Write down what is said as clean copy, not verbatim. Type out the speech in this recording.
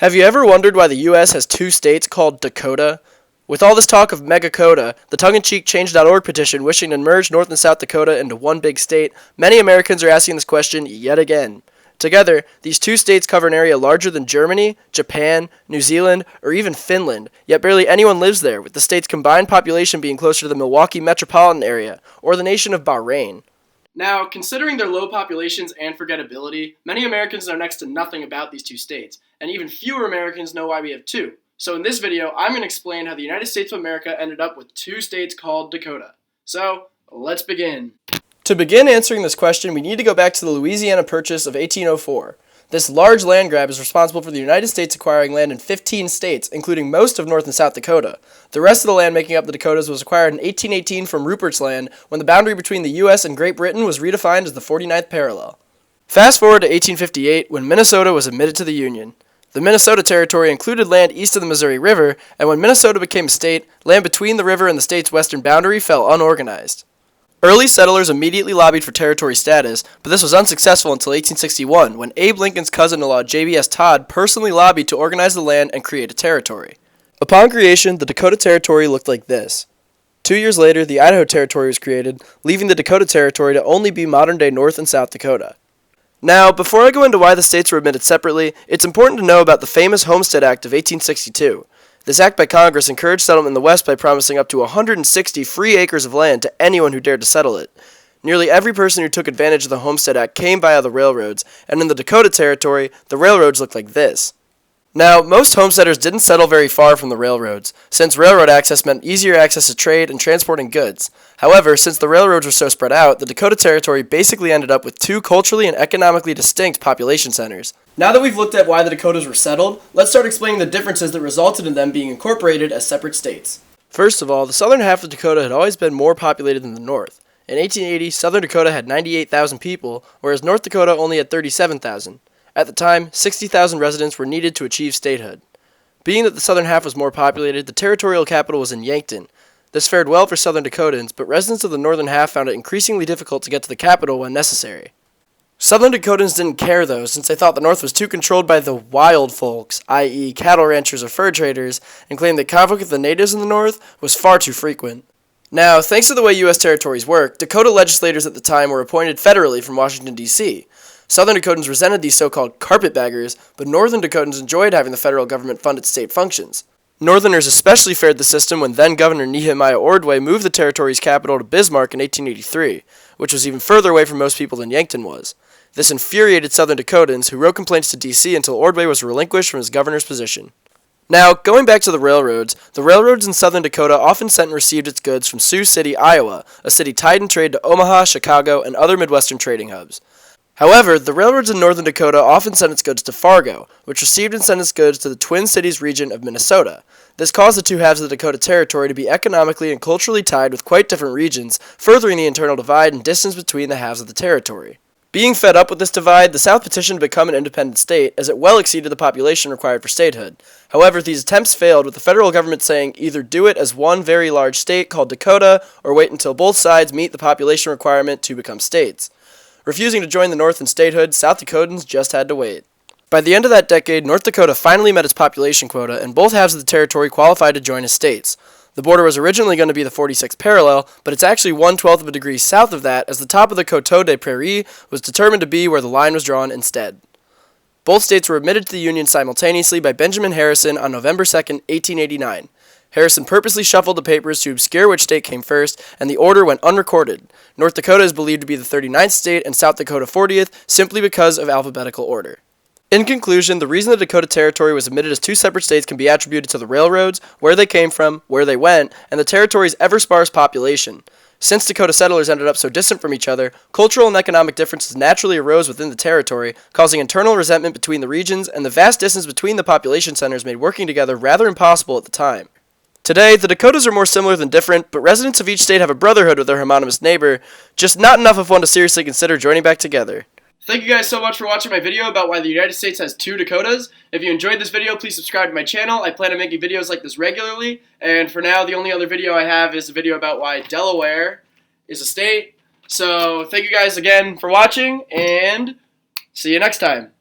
Have you ever wondered why the U.S. has two states called Dakota? With all this talk of Megakota, the tongue-in-cheek Change.org petition wishing to merge North and South Dakota into one big state, many Americans are asking this question yet again. Together, these two states cover an area larger than Germany, Japan, New Zealand, or even Finland, yet barely anyone lives there, with the state's combined population being closer to the Milwaukee metropolitan area, or the nation of Bahrain. Now, considering their low populations and forgettability, many Americans know next to nothing about these two states, and even fewer Americans know why we have two. So in this video, I'm going to explain how the United States of America ended up with two states called Dakota. So, let's begin. To begin answering this question, we need to go back to the Louisiana Purchase of 1804. This large land grab is responsible for the United States acquiring land in 15 states, including most of North and South Dakota. The rest of the land making up the Dakotas was acquired in 1818 from Rupert's Land, when the boundary between the U.S. and Great Britain was redefined as the 49th parallel. Fast forward to 1858, when Minnesota was admitted to the Union. The Minnesota Territory included land east of the Missouri River, and when Minnesota became a state, land between the river and the state's western boundary fell unorganized. Early settlers immediately lobbied for territory status, but this was unsuccessful until 1861, when Abe Lincoln's cousin-in-law J.B.S. Todd personally lobbied to organize the land and create a territory. Upon creation, the Dakota Territory looked like this. 2 years later, the Idaho Territory was created, leaving the Dakota Territory to only be modern-day North and South Dakota. Now, before I go into why the states were admitted separately, it's important to know about the famous Homestead Act of 1862. This act by Congress encouraged settlement in the West by promising up to 160 free acres of land to anyone who dared to settle it. Nearly every person who took advantage of the Homestead Act came via the railroads, and in the Dakota Territory, the railroads looked like this. Now, most homesteaders didn't settle very far from the railroads, since railroad access meant easier access to trade and transporting goods. However, since the railroads were so spread out, the Dakota Territory basically ended up with two culturally and economically distinct population centers. Now that we've looked at why the Dakotas were settled, let's start explaining the differences that resulted in them being incorporated as separate states. First of all, the southern half of Dakota had always been more populated than the north. In 1880, southern Dakota had 98,000 people, whereas North Dakota only had 37,000. At the time, 60,000 residents were needed to achieve statehood. Being that the southern half was more populated, the territorial capital was in Yankton. This fared well for southern Dakotans, but residents of the northern half found it increasingly difficult to get to the capital when necessary. Southern Dakotans didn't care though, since they thought the north was too controlled by the wild folks, i.e. cattle ranchers or fur traders, and claimed that conflict with the natives in the north was far too frequent. Now, thanks to the way U.S. territories work, Dakota legislators at the time were appointed federally from Washington, D.C. Southern Dakotans resented these so-called carpetbaggers, but Northern Dakotans enjoyed having the federal government fund its state functions. Northerners especially feared the system when then-Governor Nehemiah Ordway moved the territory's capital to Bismarck in 1883, which was even further away from most people than Yankton was. This infuriated Southern Dakotans, who wrote complaints to D.C. until Ordway was relinquished from his governor's position. Now, going back to the railroads in Southern Dakota often sent and received its goods from Sioux City, Iowa, a city tied in trade to Omaha, Chicago, and other Midwestern trading hubs. However, the railroads in Northern Dakota often sent its goods to Fargo, which received and sent its goods to the Twin Cities region of Minnesota. This caused the two halves of the Dakota Territory to be economically and culturally tied with quite different regions, furthering the internal divide and distance between the halves of the territory. Being fed up with this divide, the South petitioned to become an independent state, as it well exceeded the population required for statehood. However, these attempts failed, with the federal government saying either do it as one very large state called Dakota, or wait until both sides meet the population requirement to become states. Refusing to join the North in statehood, South Dakotans just had to wait. By the end of that decade, North Dakota finally met its population quota, and both halves of the territory qualified to join as states. The border was originally going to be the 46th parallel, but it's actually 1/12 of a degree south of that, as the top of the Coteau des Prairies was determined to be where the line was drawn instead. Both states were admitted to the Union simultaneously by Benjamin Harrison on November 2, 1889. Harrison purposely shuffled the papers to obscure which state came first, and the order went unrecorded. North Dakota is believed to be the 39th state and South Dakota 40th, simply because of alphabetical order. In conclusion, the reason the Dakota Territory was admitted as two separate states can be attributed to the railroads, where they came from, where they went, and the territory's ever-sparse population. Since Dakota settlers ended up so distant from each other, cultural and economic differences naturally arose within the territory, causing internal resentment between the regions, and the vast distance between the population centers made working together rather impossible at the time. Today, the Dakotas are more similar than different, but residents of each state have a brotherhood with their homonymous neighbor, just not enough of one to seriously consider joining back together. Thank you guys so much for watching my video about why the United States has two Dakotas. If you enjoyed this video, please subscribe to my channel. I plan on making videos like this regularly, and for now, the only other video I have is a video about why Delaware is a state. So, thank you guys again for watching, and see you next time.